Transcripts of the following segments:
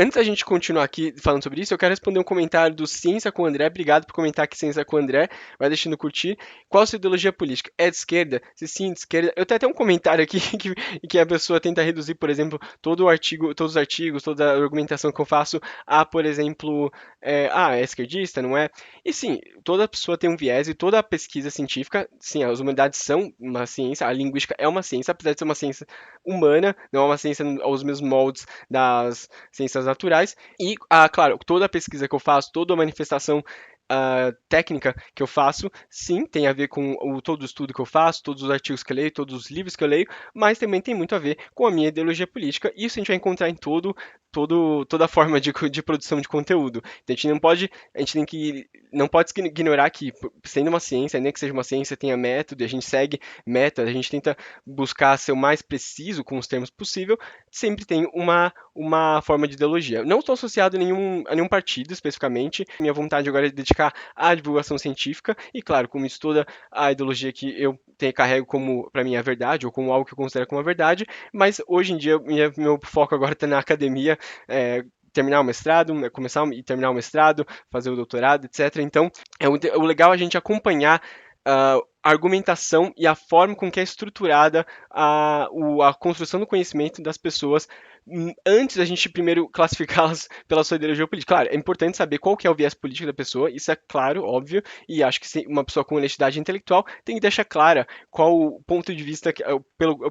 Antes da gente continuar aqui falando sobre isso, eu quero responder um comentário do Ciência com o André. Obrigado por comentar aqui Ciência com o André. Vai deixando curtir. Qual a sua ideologia política? É de esquerda? Se sim, de esquerda. Eu tenho até um comentário aqui que a pessoa tenta reduzir, por exemplo, todo o artigo, todos os artigos, toda a argumentação que eu faço a, por exemplo, é esquerdista, não é? E sim, toda pessoa tem um viés e toda pesquisa científica, sim, as humanidades são uma ciência, a linguística é uma ciência, apesar de ser uma ciência humana, não é uma ciência aos mesmos moldes das ciências naturais. E, claro, toda a pesquisa que eu faço, toda a manifestação técnica que eu faço, sim, tem a ver com todo o estudo que eu faço, todos os artigos que eu leio, todos os livros que eu leio, mas também tem muito a ver com a minha ideologia política. Isso a gente vai encontrar em toda forma de produção de conteúdo. Então, a gente tem que, não pode ignorar que, sendo uma ciência, nem que seja uma ciência, tenha método, e a gente segue método, a gente tenta buscar ser o mais preciso com os termos possível, sempre tem uma forma de ideologia. Não estou associado a nenhum partido especificamente. Minha vontade agora é dedicar à divulgação científica e, claro, como isso toda a ideologia que eu carrego como, para mim, a verdade ou como algo que eu considero como a verdade, mas hoje em dia meu foco agora está na academia, terminar o mestrado, começar e terminar o mestrado, fazer o doutorado, etc. Então, o legal é a gente acompanhar a argumentação e a forma com que é estruturada a construção do conhecimento das pessoas antes da gente primeiro classificá-las pela sua ideologia política. Claro, é importante saber qual que é o viés político da pessoa, isso é claro, óbvio, e acho que uma pessoa com honestidade intelectual tem que deixar clara qual o ponto de vista,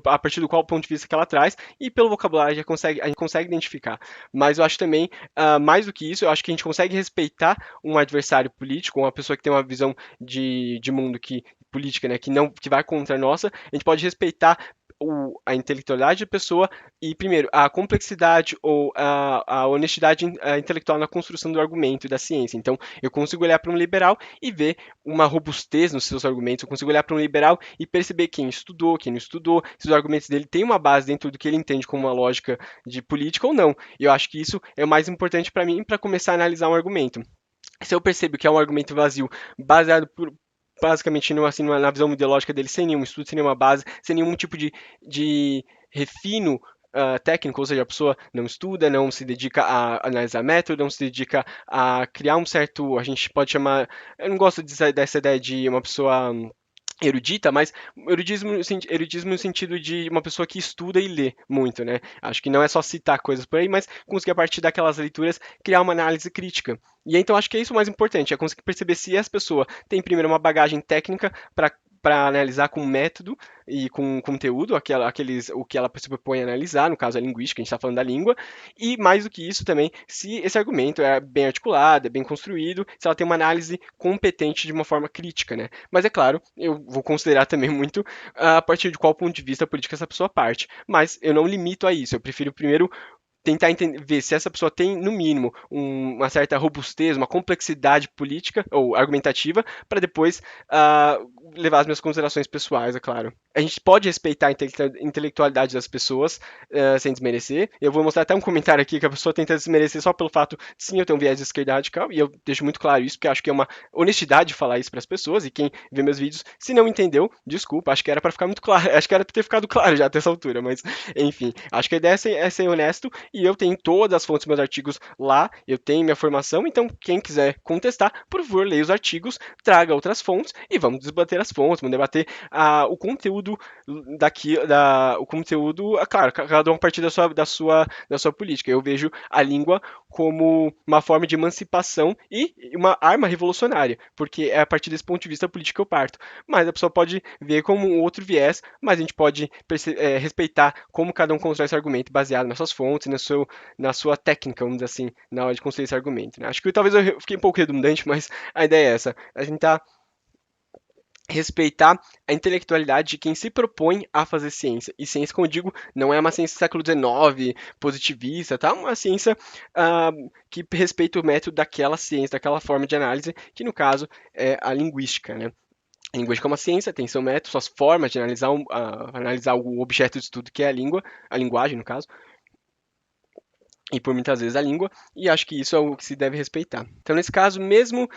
a partir do qual ponto de vista que ela traz, e pelo vocabulário a gente consegue identificar. Mas eu acho também, mais do que isso, eu acho que a gente consegue respeitar um adversário político, uma pessoa que tem uma visão de mundo política, né, que vai contra a nossa, a gente pode respeitar a intelectualidade da pessoa e, primeiro, a complexidade ou a honestidade intelectual na construção do argumento e da ciência. Então, eu consigo olhar para um liberal e ver uma robustez nos seus argumentos, eu consigo olhar para um liberal e perceber quem estudou, quem não estudou, se os argumentos dele têm uma base dentro do que ele entende como uma lógica de política ou não. E eu acho que isso é o mais importante para mim para começar a analisar um argumento. Se eu percebo que é um argumento vazio, baseado basicamente assim, na visão ideológica dele, sem nenhum estudo, sem nenhuma base, sem nenhum tipo de refino técnico, ou seja, a pessoa não estuda, não se dedica a analisar método, não se dedica a criar um certo, a gente pode chamar, eu não gosto dessa ideia de uma pessoa erudita, mas erudismo no sentido de uma pessoa que estuda e lê muito, né? Acho que não é só citar coisas por aí, mas conseguir a partir daquelas leituras criar uma análise crítica. E então acho que é isso o mais importante, é conseguir perceber se essa pessoa tem primeiro uma bagagem técnica para analisar com método e com conteúdo, o que ela se propõe a analisar, no caso a linguística, a gente está falando da língua, e mais do que isso também, se esse argumento é bem articulado, é bem construído, se ela tem uma análise competente de uma forma crítica, né? Mas é claro, eu vou considerar também muito a partir de qual ponto de vista política essa pessoa parte. Mas eu não limito a isso. Eu prefiro primeiro tentar ver se essa pessoa tem, no mínimo, uma certa robustez, uma complexidade política ou argumentativa, para depois levar as minhas considerações pessoais, é claro. A gente pode respeitar a intelectualidade das pessoas sem desmerecer. Eu vou mostrar até um comentário aqui que a pessoa tenta desmerecer só pelo fato de sim, eu tenho um viés de esquerda radical, e eu deixo muito claro isso, porque acho que é uma honestidade falar isso para as pessoas, e quem vê meus vídeos, se não entendeu, desculpa, acho que era para ficar muito claro, acho que era para ter ficado claro já até essa altura, mas enfim, acho que a ideia é ser honesto e eu tenho todas as fontes dos meus artigos lá, eu tenho minha formação, então quem quiser contestar, por favor, leia os artigos, traga outras fontes e vamos debater as fontes, vamos debater o conteúdo o conteúdo, claro, cada um a partir da sua política. Eu vejo a língua como uma forma de emancipação e uma arma revolucionária, porque é a partir desse ponto de vista político que eu parto. Mas a pessoa pode ver como um outro viés, mas a gente pode respeitar como cada um constrói esse argumento baseado nas suas fontes, na sua técnica, vamos dizer assim, na hora de construir esse argumento. Né? Acho que talvez eu fiquei um pouco redundante, mas a ideia é essa. A gente tá respeitar a intelectualidade de quem se propõe a fazer ciência. E ciência, como eu digo, não é uma ciência do século XIX, positivista, tá? Uma ciência que respeita o método daquela ciência, daquela forma de análise, que no caso é a linguística, né? A linguística é uma ciência, tem seu método, suas formas de analisar o objeto de estudo que é a língua, a linguagem, no caso, e por muitas vezes a língua, e acho que isso é o que se deve respeitar. Então, nesse caso, mesmo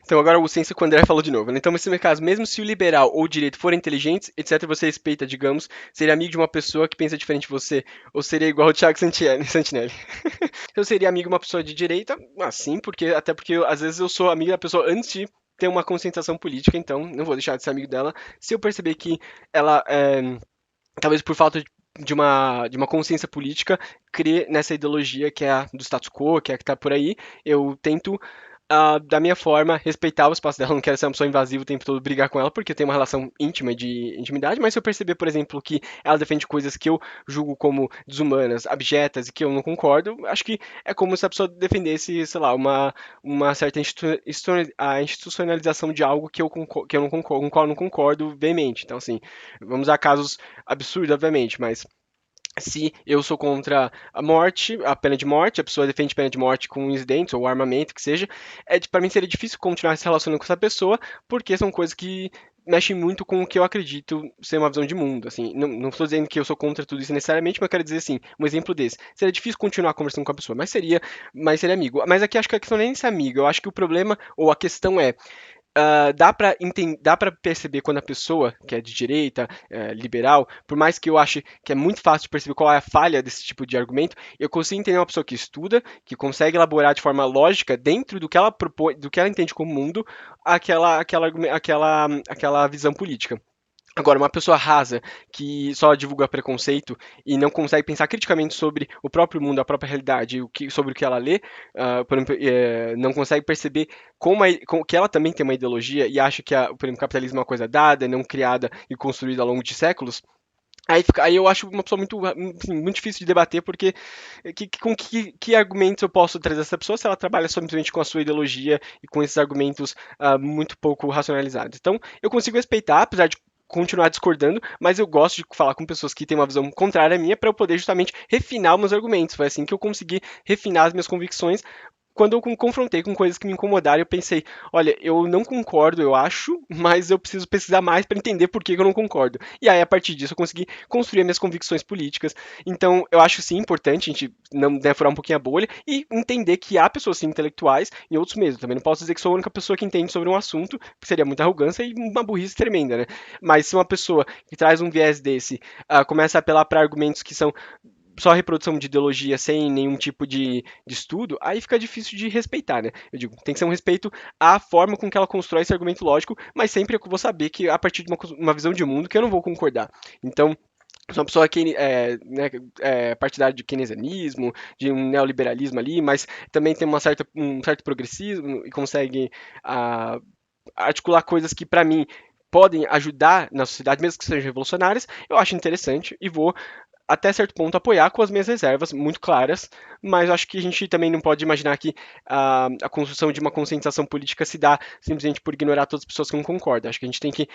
Então agora o senso que o André falou de novo, né? Então, nesse caso, mesmo se o liberal ou o direito forem inteligentes, etc., você respeita, digamos, ser amigo de uma pessoa que pensa diferente de você, ou seria igual o Thiago Santinelli? Eu seria amigo de uma pessoa de direita, assim, porque até porque às vezes eu sou amigo da pessoa antes de ter uma conscientização política, então não vou deixar de ser amigo dela. Se eu perceber que ela, talvez por falta de uma consciência política, crê nessa ideologia que é a do status quo, que é a que está por aí, eu tento da minha forma, respeitar o espaço dela, não quero ser uma pessoa invasiva o tempo todo, brigar com ela, porque eu tenho uma relação íntima de intimidade, mas se eu perceber, por exemplo, que ela defende coisas que eu julgo como desumanas, abjetas e que eu não concordo, acho que é como se a pessoa defendesse, sei lá, uma certa a institucionalização de algo que eu não concordo, com o qual eu não concordo veemente. Então, assim, vamos a casos absurdos, obviamente, mas se eu sou contra a morte, a pena de morte, a pessoa defende pena de morte com os dentes ou armamento, que seja, para mim seria difícil continuar se relacionando com essa pessoa, porque são coisas que mexem muito com o que eu acredito ser uma visão de mundo, assim, não estou dizendo que eu sou contra tudo isso necessariamente, mas eu quero dizer assim, um exemplo desse, seria difícil continuar conversando com a pessoa, mas seria amigo, mas aqui acho que a questão nem é ser amigo, eu acho que o problema, ou a questão é, dá para perceber quando a pessoa, que é de direita, liberal, por mais que eu ache que é muito fácil de perceber qual é a falha desse tipo de argumento, eu consigo entender uma pessoa que estuda, que consegue elaborar de forma lógica, dentro do que ela propõe, do que ela entende como mundo, aquela visão política. Agora, uma pessoa rasa que só divulga preconceito e não consegue pensar criticamente sobre o próprio mundo, a própria realidade, sobre o que ela lê, por exemplo, não consegue perceber que ela também tem uma ideologia e acha que, por exemplo, o capitalismo é uma coisa dada, não criada e construída ao longo de séculos. Aí eu acho uma pessoa muito, assim, muito difícil de debater, porque com que argumentos eu posso trazer essa pessoa se ela trabalha simplesmente com a sua ideologia e com esses argumentos muito pouco racionalizados. Então, eu consigo respeitar, apesar de continuar discordando, mas eu gosto de falar com pessoas que têm uma visão contrária à minha para eu poder justamente refinar os meus argumentos. Foi assim que eu consegui refinar as minhas convicções quando eu confrontei com coisas que me incomodaram, eu pensei, olha, eu não concordo, eu acho, mas eu preciso pesquisar mais para entender por que eu não concordo. E aí, a partir disso, eu consegui construir minhas convicções políticas. Então, eu acho sim importante a gente não furar um pouquinho a bolha e entender que há pessoas sim, intelectuais e outros mesmo. Também não posso dizer que sou a única pessoa que entende sobre um assunto, que seria muita arrogância e uma burrice tremenda, né? Mas se uma pessoa que traz um viés desse começa a apelar para argumentos que são só reprodução de ideologia sem nenhum tipo de estudo, aí fica difícil de respeitar, né? Eu digo, tem que ser um respeito à forma com que ela constrói esse argumento lógico, mas sempre eu vou saber que a partir de uma visão de mundo que eu não vou concordar. Então, sou uma pessoa que né, partidária de keynesianismo, de um neoliberalismo ali, mas também tem um certo progressismo e consegue ah, articular coisas que, para mim, podem ajudar na sociedade, mesmo que sejam revolucionárias, eu acho interessante e vou até certo ponto, apoiar com as minhas reservas muito claras, mas acho que a gente também não pode imaginar que a construção de uma conscientização política se dá simplesmente por ignorar todas as pessoas que não concordam. Acho que a gente tem que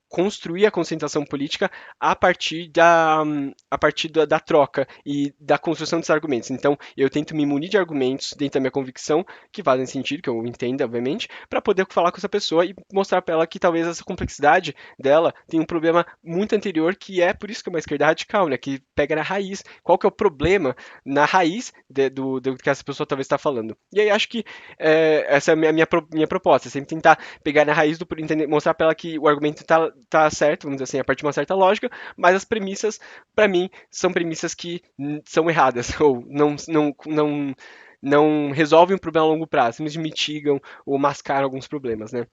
construir a conscientização política a partir da troca e da construção desses argumentos. Então, eu tento me munir de argumentos dentro da minha convicção, que fazem sentido, que eu entenda, obviamente, para poder falar com essa pessoa e mostrar para ela que talvez essa complexidade dela tem um problema muito anterior, que é por isso que é uma esquerda radical, né? Que pega na raiz. Qual que é o problema na raiz do que essa pessoa talvez está falando? E aí acho que essa é a minha proposta, sempre tentar pegar na raiz mostrar para ela que o argumento tá certo, vamos dizer assim, a partir de uma certa lógica, mas as premissas, para mim, são premissas que são erradas, ou não resolvem um problema a longo prazo, simplesmente mitigam ou mascaram alguns problemas, né?